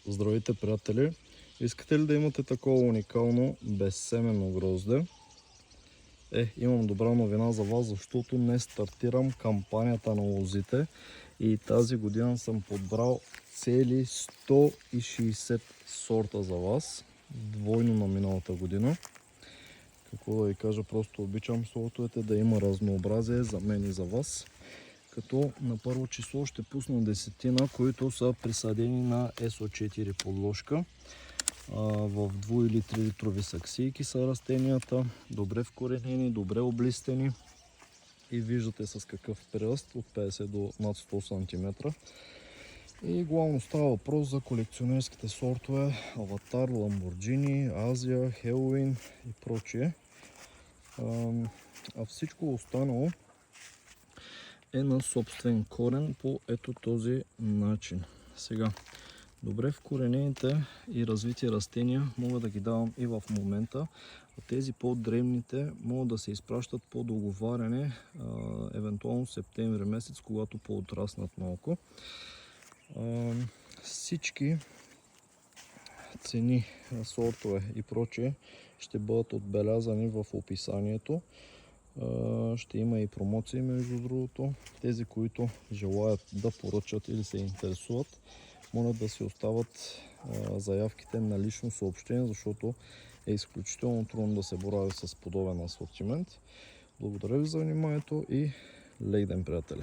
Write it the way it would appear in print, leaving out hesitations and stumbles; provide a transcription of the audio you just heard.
Здравейте, приятели! Искате ли да имате такова уникално безсеменно грозде? Имам добра новина за вас, защото днес стартирам кампанията на лозите и тази година съм подбрал цели 160 сорта за вас, двойно на миналата година. Какво да ви кажа, просто обичам сортовете, да има разнообразие за мен и за вас. Като на първо число ще пусна десетина, които са присадени на СО4 подложка. В 2 или 3 литрови саксийки са растенията, добре вкоренени, добре облистени и виждате с какъв приръст от 50 до над 100 см. И главно става въпрос за колекционерските сортове Аватар, Ламборджини, Азия, Хелуин и прочие. А всичко останало е на собствен корен по ето този начин. Сега, добре вкоренените и развити растения мога да ги давам и в момента, а тези по-дребните могат да се изпращат по договаряне, евентуално в септември месец, когато поотраснат малко. Всички цени, сортове и прочее ще бъдат отбелязани в описанието. Ще има и промоции, между другото. Тези, които желаят да поръчат или се интересуват, могат да си остават заявките на лично съобщение, защото е изключително трудно да се борави с подобен асортимент. Благодаря ви за вниманието и лек ден, приятели!